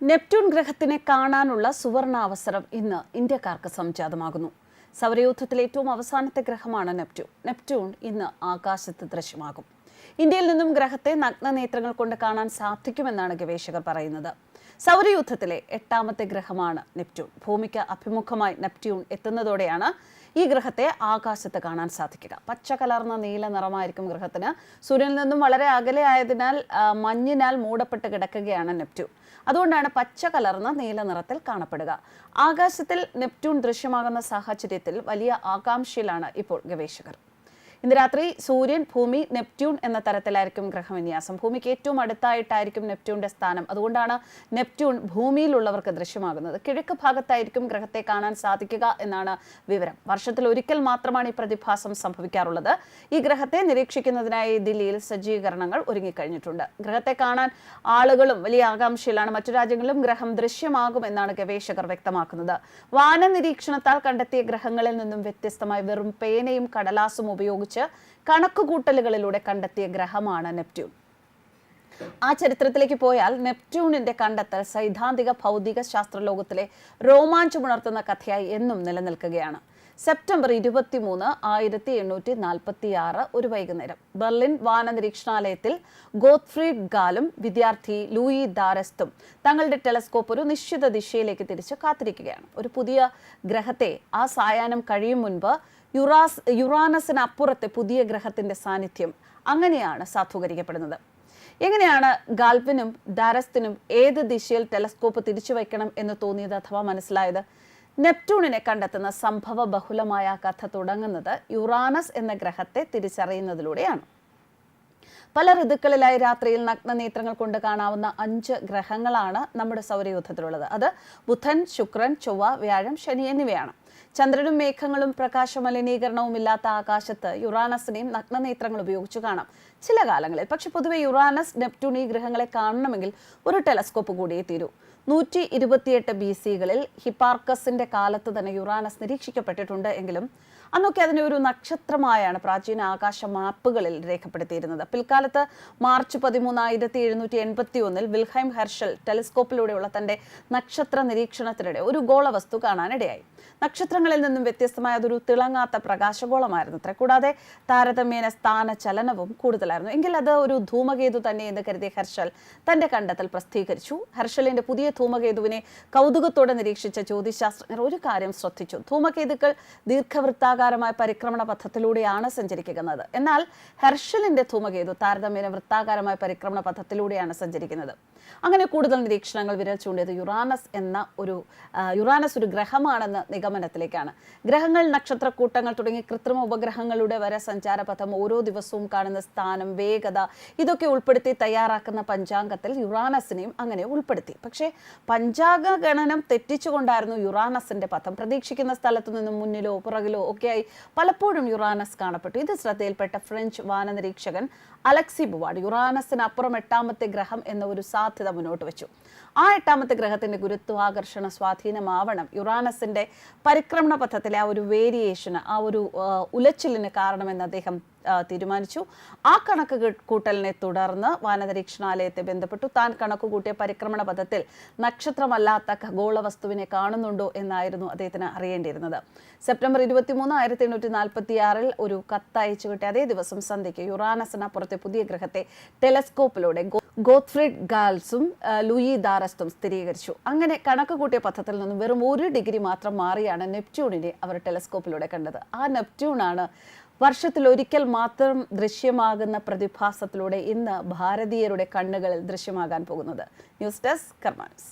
Neptune ഗ്രഹത്തിനെ കാണാനുള്ള സുവർണാവസരം ഇന്ന് ഇന്ത്യക്കാർക്ക് സംജാതമാകുന്നു. സൗരയൂഥത്തിലെ ഏറ്റവും അവസാനത്തെ ഗ്രഹമാണ് നെപ്റ്റ്യൂൺ. നെപ്റ്റ്യൂൺ ഇന്ന് ആകാശത്ത് ദൃശ്യമാകും. ഇന്ത്യയിൽ നിന്നും ഗ്രഹത്തെ നഗ്നനേത്രങ്ങൾ കൊണ്ട് കാണാൻ സാധിക്കുമെന്നാണ് ഗവേഷകർ പറയുന്നത്. സൗരയൂഥത്തിലെ 8ാമത്തെ ഗ്രഹമാണ് നെപ്റ്റ്യൂൺ. ഭൂമിക്ക് അഭിമുഖമായി നെപ്റ്റ്യൂൺ എത്തുന്നതോടെയാണ് ഈ ഗ്രഹത്തെ ആകാശത്ത് കാണാൻ സാധിക്കുക. പച്ച കലർന്ന നീല നിറമായിരിക്കും ഗ്രഹത്തിന്. സൂര്യനിൽ നിന്നും വളരെ അകലെ ആയതിനാൽ മഞ്ഞിനാൽ മൂടപ്പെട്ട് കിടക്കുകയാണ് നെപ്റ്റ്യൂൺ. അതുകൊണ്ടാണ് പച്ച കലർന്ന നീല നിറത്തിൽ കാണപ്പെടുക. ആകാശത്തിൽ നെപ്റ്റ്യൂൺ ദൃശ്യമാകുന്ന സാഹചര്യത്തിൽ വലിയ ആകാംക്ഷയിലാണ് ഇപ്പോൾ ഗവേഷകർ. ഇന്ന് രാത്രി സൂര്യൻ, ഭൂമി, നെപ്റ്റ്യൂൺ എന്ന തരത്തിലായിരിക്കും ഗ്രഹവിന്യാസം. ഭൂമിക്ക് ഏറ്റവും അടുത്തായിട്ടായിരിക്കും നെപ്റ്റ്യൂണിന്റെ സ്ഥാനം. അതുകൊണ്ടാണ് നെപ്റ്റ്യൂൺ ഭൂമിയിലുള്ളവർക്ക് ദൃശ്യമാകുന്നത്. കിഴക്ക് ഭാഗത്തായിരിക്കും ഗ്രഹത്തെ കാണാൻ സാധിക്കുക എന്നാണ് വിവരം. വർഷത്തിൽ ഒരിക്കൽ മാത്രമാണ് ഈ പ്രതിഭാസം സംഭവിക്കാറുള്ളത്. ഈ ഗ്രഹത്തെ നിരീക്ഷിക്കുന്നതിനായി ദില്ലിയിൽ സജ്ജീകരണങ്ങൾ ഒരുങ്ങിക്കഴിഞ്ഞിട്ടുണ്ട്. ഗ്രഹത്തെ കാണാൻ ആളുകളും വലിയ ആകാംക്ഷയിലാണ്. മറ്റു രാജ്യങ്ങളിലും ഗ്രഹം ദൃശ്യമാകുമെന്നാണ് ഗവേഷകർ വ്യക്തമാക്കുന്നത്. വാന നിരീക്ഷണത്താൽ കണ്ടെത്തിയ ഗ്രഹങ്ങളിൽ നിന്നും വ്യത്യസ്തമായി വെറും പേനയും കടലാസും ഉപയോഗിച്ച് കണക്കുകൂട്ടലുകളിലൂടെ കണ്ടെത്തിയ ഗ്രഹമാണ് നെപ്റ്റ്യൂൺ. ആ ചരിത്രത്തിലേക്ക് പോയാൽ നെപ്റ്റ്യൂണിന്റെ കണ്ടെത്തൽ സൈദ്ധാന്തിക ഭൗതിക ശാസ്ത്രലോകത്തിലെ രോമാഞ്ചമുണർത്തുന്ന കഥയായി എന്നും നിലനിൽക്കുകയാണ്. സെപ്റ്റംബർ 23, 1846 ഒരു വൈകുന്നേരം ബെർലിൻ വാന നിരീക്ഷണാലയത്തിൽ ഗോത്ഫ്രീഡ് ഗാലും വിദ്യാർത്ഥി ലൂയി ദാരസ്തും തങ്ങളുടെ ടെലസ്കോപ്പ് ഒരു നിശ്ചിത ദിശയിലേക്ക് തിരിച്ച് കാത്തിരിക്കുകയാണ്. ഒരു പുതിയ ഗ്രഹത്തെ ആ സായാഹ്നം കഴിയും മുൻപ് യുറാനസിന് അപ്പുറത്തെ പുതിയ ഗ്രഹത്തിന്റെ സാന്നിധ്യം അങ്ങനെയാണ് സാധൂകരിക്കപ്പെടുന്നത്. എങ്ങനെയാണ് ഗാൽവിനും ദാരസ്തിനും ഏത് ദിശയിൽ ടെലസ്കോപ്പ് തിരിച്ചു വയ്ക്കണം എന്ന് തോന്നിയത് അഥവാ മനസ്സിലായത്? നെപ്റ്റ്യൂണിനെ കണ്ടെത്തുന്ന സംഭവ ബഹുലമായ കഥ തുടങ്ങുന്നത് യുറാനസ് എന്ന ഗ്രഹത്തെ തിരിച്ചറിയുന്നതിലൂടെയാണ്. പല ഋതുക്കളിലായി രാത്രിയിൽ നഗ്നനേത്രങ്ങൾ കൊണ്ട് കാണാവുന്ന 5 ഗ്രഹങ്ങളാണ് നമ്മുടെ സൗരയൂഥത്തിലുള്ളത്. അത് ബുധൻ, ശുക്രൻ, ചൊവ്വ, വ്യാഴം, ശനി എന്നിവയാണ്. ചന്ദ്രനും മേഘങ്ങളും പ്രകാശമലിനീകരണവും ഇല്ലാത്ത ആകാശത്ത് യുറാനസിനെയും നഗ്നനേത്രങ്ങൾ ഉപയോഗിച്ച് കാണാം ചില കാലങ്ങളിൽ. പക്ഷെ പൊതുവെ യുറാനസ്, നെപ്റ്റ്യൂൺ ഈ ഗ്രഹങ്ങളെ കാണണമെങ്കിൽ ഒരു ടെലസ്കോപ്പ് കൂടിയേ തീരൂ. 128 BC-കളിൽ ഹിപ്പാർക്കസിന്റെ കാലത്ത് തന്നെ യുറാനസ് നിരീക്ഷിക്കപ്പെട്ടിട്ടുണ്ട് എങ്കിലും അന്നൊക്കെ അതിനെ ഒരു നക്ഷത്രമായാണ് പ്രാചീന ആകാശ മാപ്പുകളിൽ രേഖപ്പെടുത്തിയിരുന്നത്. പിൽക്കാലത്ത് മാർച്ച് 13, 1781 വിൽഹൈം ഹെർഷൽ ടെലിസ്കോപ്പിലൂടെയുള്ള തന്റെ നക്ഷത്ര നിരീക്ഷണത്തിനിടെ ഒരു ഗോളവസ്തു കാണാനിടയായി. നക്ഷത്രങ്ങളിൽ നിന്നും വ്യത്യസ്തമായ അതൊരു തിളങ്ങാത്ത പ്രകാശഗോളമായിരുന്നു അത്ര. കൂടാതെ താരതമ്യേന സ്ഥാന ചലനവും കൂടുതലായിരുന്നു. എങ്കിൽ അത് ഒരു ധൂമകേതു തന്നെ എന്ന് കരുതിയ ഹെർഷൽ തന്റെ കണ്ടെത്തൽ പ്രസിദ്ധീകരിച്ചു. ഹെർഷലിന്റെ പുതിയ ധൂമകേതുവിനെ കൗതുകത്തോടെ നിരീക്ഷിച്ച ജ്യോതിശാസ്ത്രജ്ഞർ ഒരു കാര്യം ശ്രദ്ധിച്ചു. ധൂമകേതുക്കൾ ദീർഘവൃത്താകാരമായ പരിക്രമണ പഥത്തിലൂടെയാണ് സഞ്ചരിക്കുന്നത്. എന്നാൽ ഹെർഷലിന്റെ ധൂമകേതു താരതമ്യേന വൃത്താകാരമായ പരിക്രമണ പഥത്തിലൂടെയാണ് സഞ്ചരിക്കുന്നത്. അങ്ങനെ കൂടുതൽ നിരീക്ഷണങ്ങൾ വിരൽ ചൂണ്ടിയത് യുറാനസ് ഒരു ഗ്രഹമാണെന്ന് നിഗമനത്തിലേക്കാണ്. ഗ്രഹങ്ങൾ, നക്ഷത്രക്കൂട്ടങ്ങൾ തുടങ്ങി കൃത്രിമ ഉപഗ്രഹങ്ങളുടെ വരെ സഞ്ചാരപഥം, ഓരോ ദിവസവും കാണുന്ന സ്ഥാനം, വേഗത ഇതൊക്കെ ഉൾപ്പെടുത്തി തയ്യാറാക്കുന്ന പഞ്ചാംഗത്തിൽ യുറാനസിനെയും അങ്ങനെ ഉൾപ്പെടുത്തി. പക്ഷേ പഞ്ചാംഗ ഗണനം തെറ്റിച്ചുകൊണ്ടായിരുന്നു യുറാനസിന്റെ പഥം. പ്രതീക്ഷിക്കുന്ന സ്ഥലത്തു നിന്നും മുന്നിലോ പുറകിലോ ഒക്കെയായി പലപ്പോഴും യുറാനസ് കാണപ്പെട്ടു. ഇത് ശ്രദ്ധയിൽപ്പെട്ട ഫ്രഞ്ച് വാനനിരീക്ഷകൻ അലക്സി ബുവാർഡ് യുറാനസിന് അപ്പുറം 8ാമത്തെ ഗ്രഹം എന്ന ഒരു സാധ്യത മുന്നോട്ട് വെച്ചു. ആ 8ാമത്തെ ഗ്രഹത്തിന്റെ ഗുരുത്വാകർഷണ സ്വാധീനമാവണം യുറാനസിന്റെ പരിക്രമണ പഥത്തിലെ ആ ഒരു വേരിയേഷന്, ആ ഒരു ഉലച്ചിലിന് കാരണമെന്ന് അദ്ദേഹം തീരുമാനിച്ചു. ആ കണക്ക് കൂട്ടലിനെ തുടർന്ന് വാനനിരീക്ഷണാലയത്തെ ബന്ധപ്പെട്ടു. താൻ കണക്ക് കൂട്ടിയ പരിക്രമണ പഥത്തിൽ നക്ഷത്രമല്ലാത്ത ഖഗോള വസ്തുവിനെ കാണുന്നുണ്ടോ എന്നായിരുന്നു അദ്ദേഹത്തിന് അറിയേണ്ടിയിരുന്നത്. സെപ്റ്റംബർ 23, 1846 ഒരു കത്തയച്ചു കിട്ടിയ അതേ ദിവസം സന്ധ്യയ്ക്ക് യുറാനസിനപ്പുറത്തെ പുതിയ ഗ്രഹത്തെ ടെലസ്കോപ്പിലൂടെ ഗോത്ഫ്രീഡ് ഗാൽസും ലൂയി ദാരസ്തും സ്ഥിരീകരിച്ചു. അങ്ങനെ കണക്ക് കൂട്ടിയ പഥത്തിൽ നിന്നും വെറും 1 ഡിഗ്രി മാത്രം മാറിയാണ് നെപ്റ്റ്യൂണിനെ അവർ ടെലസ്കോപ്പിലൂടെ കണ്ടത്. ആ നെപ്റ്റ്യൂണാണ് വർഷത്തിൽ ഒരിക്കൽ മാത്രം ദൃശ്യമാകുന്ന പ്രതിഭാസത്തിലൂടെ ഇന്ന് ഭാരതീയരുടെ കണ്ണുകളിൽ ദൃശ്യമാകാൻ പോകുന്നത്. News desk കർമാനസ്.